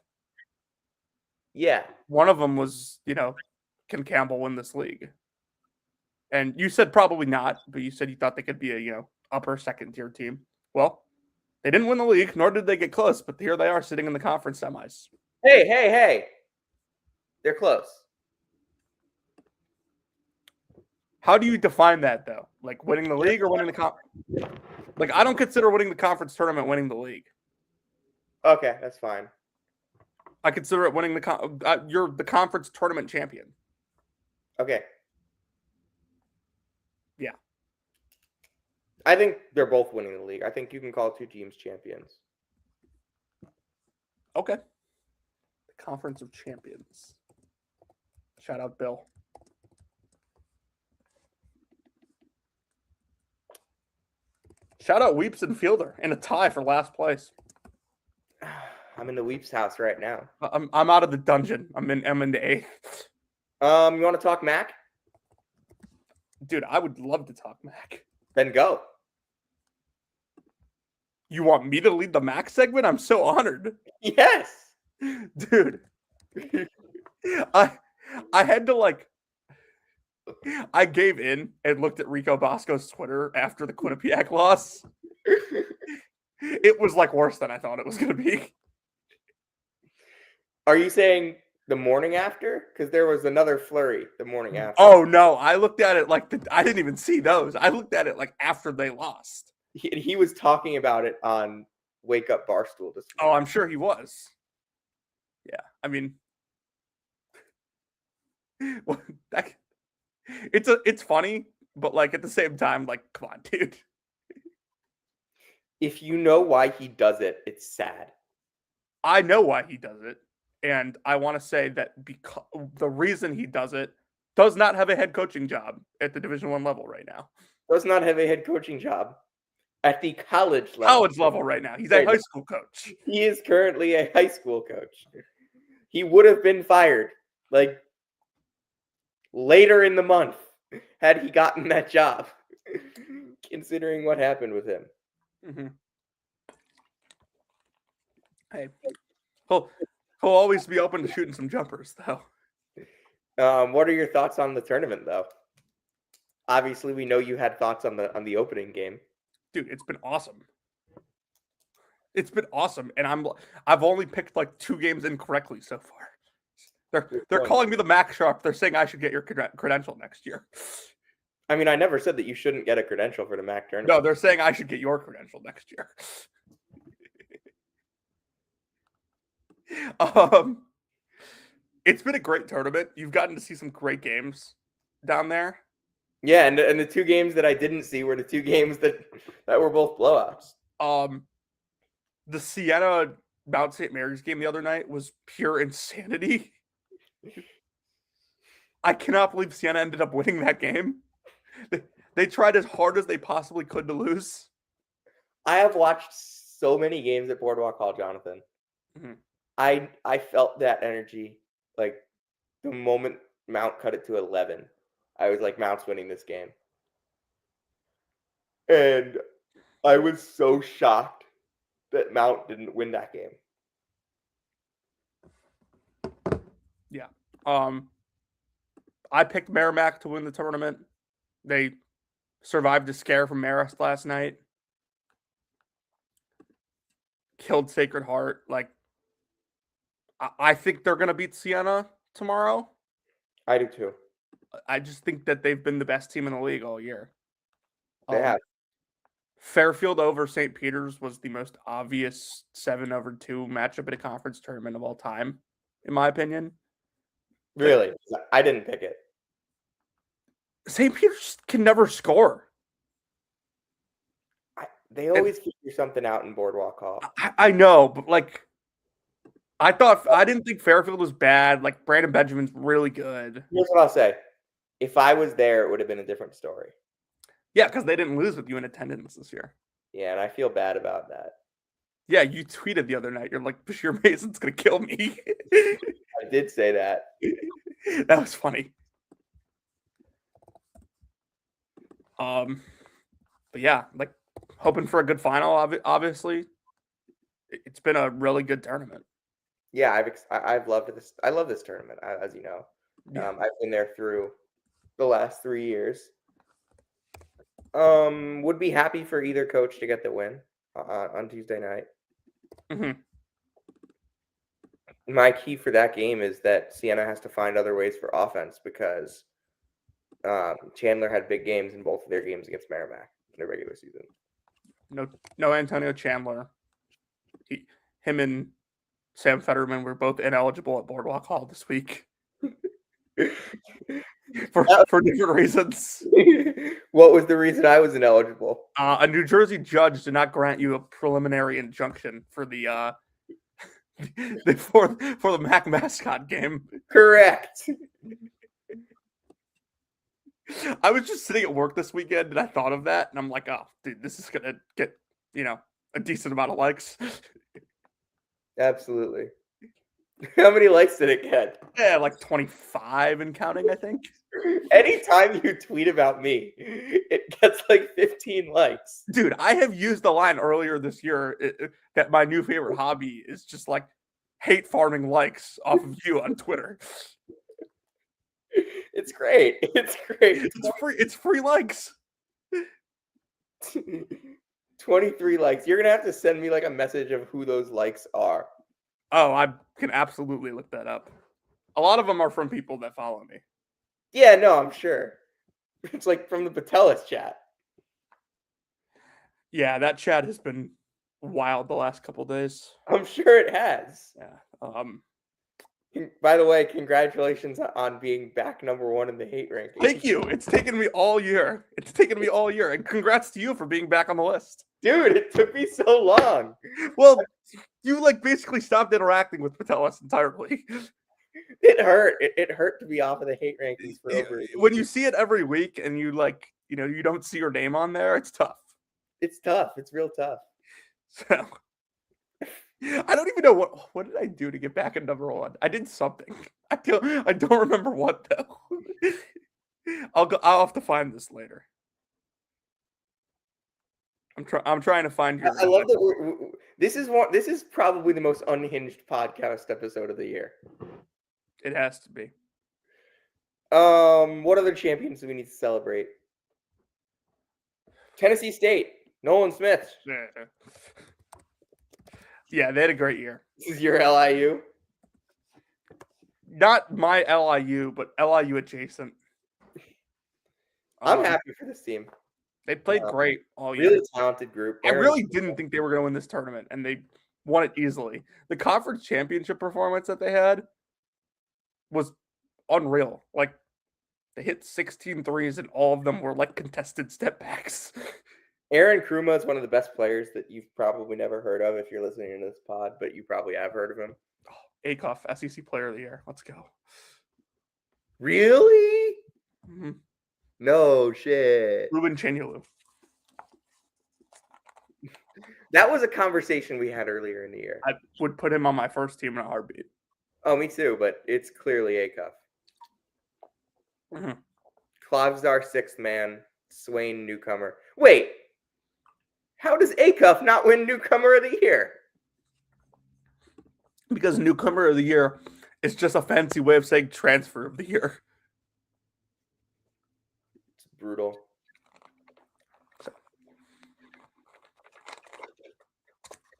Yeah. One of them was, can Campbell win this league? And you said probably not, but you said you thought they could be a, upper second tier team. Well, they didn't win the league, nor did they get close, but here they are sitting in the conference semis. Hey. They're close. How do you define that, though? Like winning the league or winning the Like, I don't consider winning the conference tournament winning the league. Okay, that's fine. I consider it winning you're the conference tournament champion. Okay. Yeah. I think they're both winning the league. I think you can call two teams champions. Okay. The Conference of Champions. Shout out, Bill. Shout out Weeps and Fielder in a tie for last place. I'm in the Weeps house right now. I'm out of the dungeon. I'm in the 8th. You want to talk Mac? Dude, I would love to talk Mac. Then go. You want me to lead the Mac segment? I'm so honored. Yes. Dude. I had to I gave in and looked at Rico Bosco's Twitter after the Quinnipiac loss. It was worse than I thought it was going to be. Are you saying the morning after? Because there was another flurry the morning after. Oh, no. I looked at it I didn't even see those. I looked at it after they lost. He was talking about it on Wake Up Barstool this morning. Oh, I'm sure he was. Yeah. I mean, it's funny, but at the same time, come on, dude. If you know why he does it, it's sad. I know why he does it, and I want to say that because the reason he does it does not have a head coaching job at the Division I level right now. Does not have a head coaching job at the college level. College level right now. He's a high school coach. He is currently a high school coach. He would have been fired later in the month had he gotten that job, considering what happened with him. Mm-hmm. Hey, he'll always be open to shooting some jumpers, though. What are your thoughts on the tournament, though? Obviously, we know you had thoughts on the opening game. Dude, it's been awesome. It's been awesome, and I've only picked 2 games incorrectly so far. They're calling me the Mac Sharp. They're saying I should get your credential next year. I mean, I never said that you shouldn't get a credential for the MAC tournament. No, they're saying I should get your credential next year. It's been a great tournament. You've gotten to see some great games down there. Yeah, and the 2 games that I didn't see were the 2 games that were both blowouts. The Siena Mount St. Mary's game the other night was pure insanity. I cannot believe Siena ended up winning that game. They tried as hard as they possibly could to lose. I have watched so many games at Boardwalk Hall, Jonathan. Mm-hmm. I felt that energy the moment Mount cut it to 11. I was like, Mount's winning this game. And I was so shocked that Mount didn't win that game. Yeah. I picked Merrimack to win the tournament. They survived a scare from Marist last night. Killed Sacred Heart. I think they're going to beat Siena tomorrow. I do too. I just think that they've been the best team in the league all year. They have. Fairfield over St. Peter's was the most obvious 7-2 matchup in a conference tournament of all time, in my opinion. Really? I didn't pick it. St. Peter's can never score. They always figure something out in Boardwalk Hall. I know, but like, I didn't think Fairfield was bad. Like, Brandon Benjamin's really good. Here's what I'll say. If I was there, it would have been a different story. Yeah, because they didn't lose with you in attendance this year. Yeah, and I feel bad about that. Yeah, you tweeted the other night. You're like, Bashir Mason's going to kill me. I did say that. That was funny. But yeah, like, hoping for a good final, obviously. It's been a really good tournament. Yeah, I've loved this. I love this tournament, as you know. Yeah. I've been there through the last 3 years. Would be happy for either coach to get the win on Tuesday night. Mm-hmm. My key for that game is that Siena has to find other ways for offense because Chandler had big games in both of their games against Merrimack in the regular season. No Antonio Chandler. Him and Sam Fetterman were both ineligible at Boardwalk Hall this week. for different reasons. What was the reason I was ineligible? A New Jersey judge did not grant you a preliminary injunction for the for the MAC mascot game. Correct. I was just sitting at work this weekend and I thought of that and I'm like, oh, dude, this is gonna get a decent amount of likes. Absolutely. How many likes did it get? Yeah, like 25 and counting, I think. Anytime you tweet about me, it gets like 15 likes. Dude, I have used the line earlier this year that my new favorite hobby is just like hate farming likes off of you on Twitter. It's great. It's great. It's free likes. 23 likes. You're going to have to send me like a message of who those likes are. Oh, I can absolutely look that up. A lot of them are from people that follow me. Yeah, no, I'm sure. It's like from the Patelis chat. Yeah, that chat has been wild the last couple days. I'm sure it has. Yeah. By the way, congratulations on being back #1 in the hate ranking. Thank you. It's taken me all year. And congrats to you for being back on the list. Dude, it took me so long. Well, you like basically stopped interacting with Patelis entirely. It hurt. It hurt to be off of the hate rankings for over. When you see it every week and you you don't see your name on there, it's tough. It's tough. It's real tough. So I don't even know what did I do to get back at #1. I did something. I don't remember what though. I'll have to find this later. I'm trying to find your. I love that. This is probably the most unhinged podcast episode of the year. It has to be. What other champions do we need to celebrate? Tennessee State, Nolan Smith. Yeah, they had a great year. This is your LIU? Not my LIU, but LIU adjacent. I'm happy for this team. They played great all year. Really talented group. I really didn't think they were going to win this tournament, and they won it easily. The conference championship performance that they had was unreal. Like, they hit 16 threes, and all of them were like contested step backs. Aaron Kruma is one of the best players that you've probably never heard of if you're listening to this pod, but you probably have heard of him. Acuff, SEC Player of the Year. Let's go. Really? Mm-hmm. No shit. Ruben Cheniolu. That was a conversation we had earlier in the year. I would put him on my first team in a heartbeat. Oh, me too, but it's clearly Acuff. Mm-hmm. Klavsar, sixth man. Swain, newcomer. Wait. How does Acuff not win Newcomer of the Year? Because Newcomer of the Year is just a fancy way of saying Transfer of the Year. It's brutal.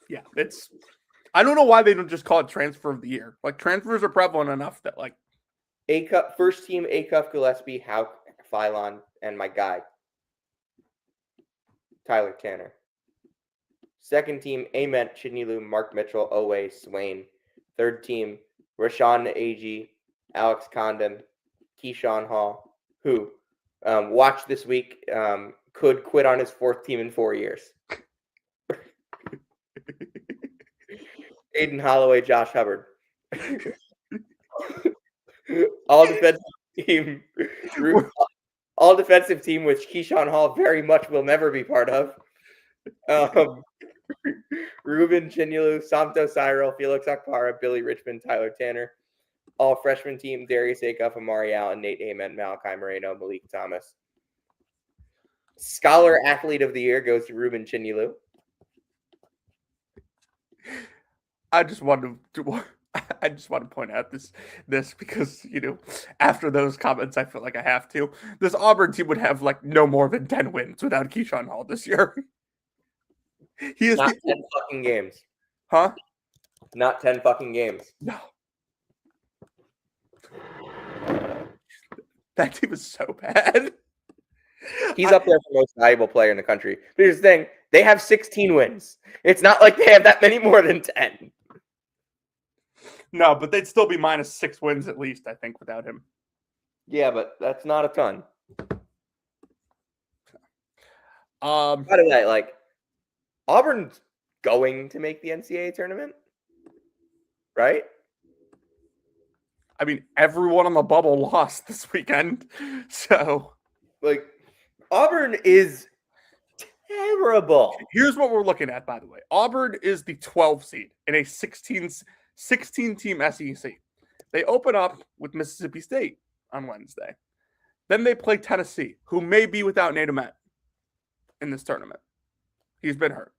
Yeah, it's I don't know why they don't just call it transfer of the year. Like, transfers are prevalent enough that, like, First team, Acuff, Gillespie, Hauk, Phylon, and my guy, Tyler Tanner. Second team, Ament, Chidnilu, Mark Mitchell, Owe, Swain. Third team, Rashawn Agee, Alex Condon, Keyshawn Hall, who, watch this week, could quit on his fourth team in 4 years. Aiden Holloway, Josh Hubbard. All defensive team, which Keyshawn Hall very much will never be part of. Ruben Chinilu, Samto Cyril, Felix Akpara, Billy Richmond, Tyler Tanner. All freshman team, Darius Acuff, Amari Allen, Nate Ament, Malachi Moreno, Malik Thomas. Scholar Athlete of the Year goes to Ruben Chinilu. I just want to point out this because, after those comments, I feel like I have to. This Auburn team would have like no more than 10 wins without Keyshawn Hall this year. He is not 10 fucking games. Huh? Not 10 fucking games. No. That team is so bad. He's up there for most valuable player in the country. But here's the thing. They have 16 wins. It's not like they have that many more than 10. No, but they'd still be minus 6 wins at least, I think, without him. Yeah, but that's not a ton. By the way, like, Auburn's going to make the NCAA tournament, right? I mean, everyone on the bubble lost this weekend, so like, Auburn is terrible. Here's what we're looking at, by the way. Auburn is the 12 seed in a 16-team SEC. They open up with Mississippi State on Wednesday. Then they play Tennessee, who may be without Nate Ament in this tournament. He's been hurt.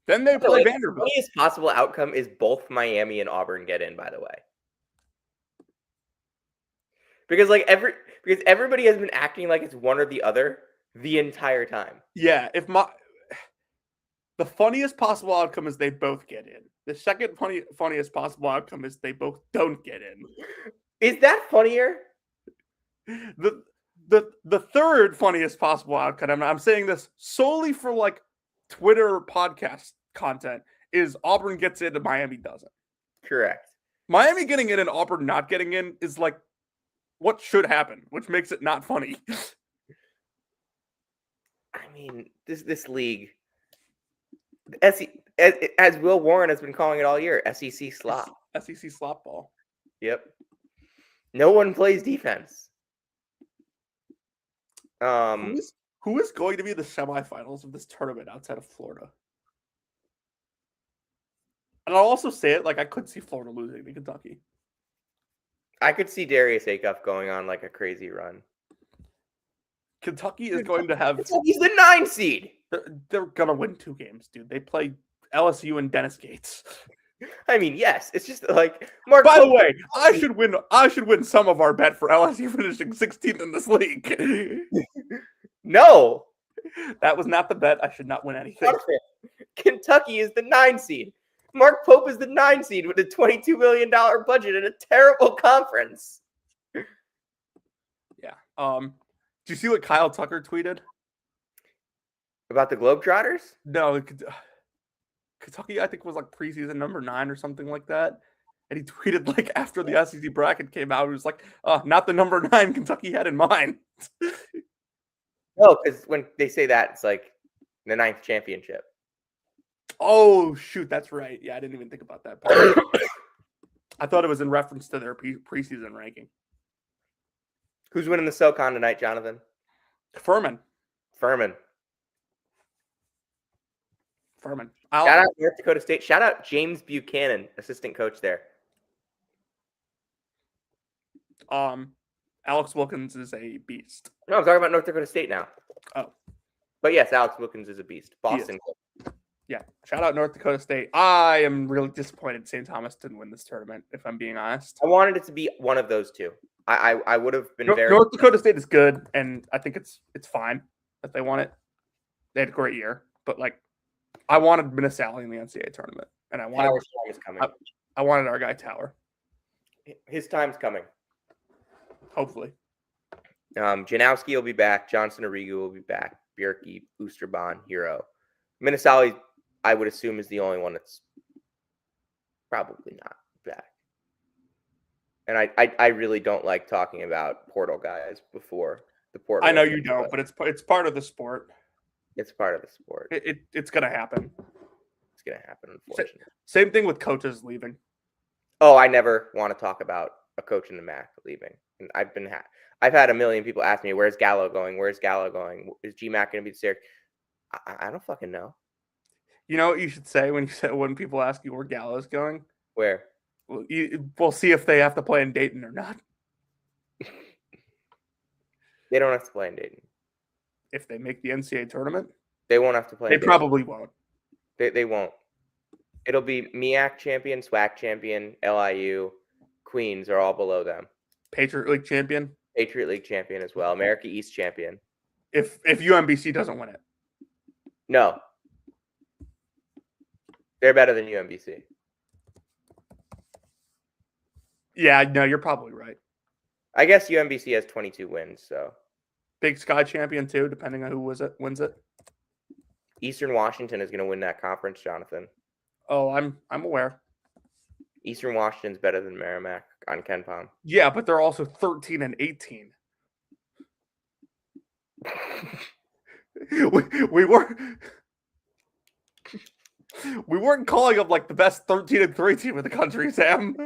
Then they play Vanderbilt. The funniest possible outcome is both Miami and Auburn get in, by the way. Because everybody has been acting like it's one or the other the entire time. Yeah, the funniest possible outcome is they both get in. The second funniest possible outcome is they both don't get in. Is that funnier? The third funniest possible outcome, I'm saying this solely for like Twitter podcast content, is Auburn gets in and Miami doesn't. Correct. Miami getting in and Auburn not getting in is like what should happen, which makes it not funny. I mean, this league, as Will Warren has been calling it all year, SEC slop. SEC slop ball. Yep. No one plays defense. Who is going to be the semifinals of this tournament outside of Florida? And I'll also say it, like, I could see Florida losing to Kentucky. I could see Darius Acuff going on like a crazy run. Kentucky is going to have... Kentucky's the 9 seed. They're going to win 2 games, dude. They play LSU and Dennis Gates. I mean, yes. It's just like... Mark. By the way, I should win some of our bet for LSU finishing 16th in this league. No. That was not the bet. I should not win anything. Kentucky is the 9 seed. Mark Pope is the 9 seed with a $22 million budget and a terrible conference. Yeah. Do you see what Kyle Tucker tweeted? About the Globetrotters? No. Kentucky, I think, was like preseason number 9 or something like that. And he tweeted like after the SEC bracket came out, he was like, not the number 9 Kentucky had in mind. No, because when they say that, it's like the 9th championship. Oh, shoot. That's right. Yeah, I didn't even think about that part. I thought it was in reference to their preseason ranking. Who's winning the SoCon tonight, Jonathan? Furman. Shout Shout out North Dakota State. Shout out James Buchanan, assistant coach there. Alex Wilkins is a beast. No, I'm talking about North Dakota State now. Oh. But yes, Alex Wilkins is a beast. Boston. Yeah. Shout out North Dakota State. I am really disappointed St. Thomas didn't win this tournament, if I'm being honest. I wanted it to be one of those two. I would have been very... North Dakota State is good, and I think it's fine that they won it. They had a great year. But, like, I wanted Minnesota in the NCAA tournament. And I wanted Tower's time is coming. I wanted our guy Tower. His time's coming. Hopefully. Janowski will be back. Johnson Arrigo will be back. Bjerke, Oosterbaan, Hero. Minnesali, I would assume, is the only one that's probably not back. And I really don't like talking about portal guys before the portal. I know you don't, but it's part of the sport. It's part of the sport. It's gonna happen. It's gonna happen, unfortunately. Same thing with coaches leaving. Oh, I never want to talk about a coach in the MAC leaving. And I've had a million people ask me, "Where's Gallo going? Where's Gallo going? Is GMAC going to be there?" I don't fucking know. You know what you should say when people ask you where Gallo's going? Where? We'll see if they have to play in Dayton or not. They don't have to play in Dayton. If they make the NCAA tournament, they won't have to play. They probably won't. They won't. It'll be MEAC champion, SWAC champion, LIU, Queens are all below them. Patriot League champion. Patriot League champion as well. America East champion. If UMBC doesn't win it. No. They're better than UMBC. Yeah, no, you're probably right. I guess UMBC has 22 wins, so. Big Sky champion too, depending on who wins it. Eastern Washington is going to win that conference, Jonathan. Oh, I'm aware. Eastern Washington's better than Merrimack on Ken Palm. Yeah, but they're also 13 and 18. we weren't calling them like the best 13 and 3 team in the country, Sam.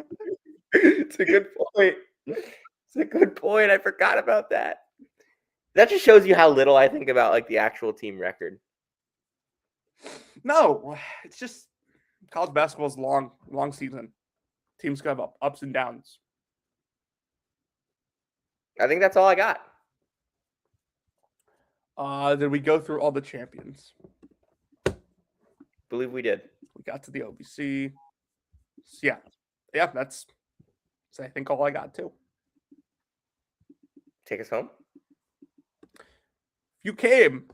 It's a good point. It's a good point. I forgot about that. That just shows you how little I think about like the actual team record. No, it's just college basketball's long season. Teams go have ups and downs. I think that's all I got. Did we go through all the champions? Believe we did. We got to the OBC. Yeah, that's I think all I got too. Take us home. You came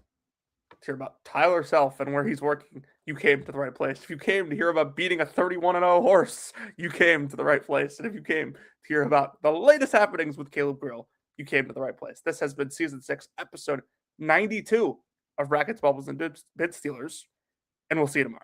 to hear about Tyler Self and where he's working, you came to the right place. If you came to hear about beating a 31-0 horse, you came to the right place. And if you came to hear about the latest happenings with Caleb Grill, you came to the right place. This has been Season 6, Episode 92 of Brackets, Bubbles, and Bid Stealers, and we'll see you tomorrow.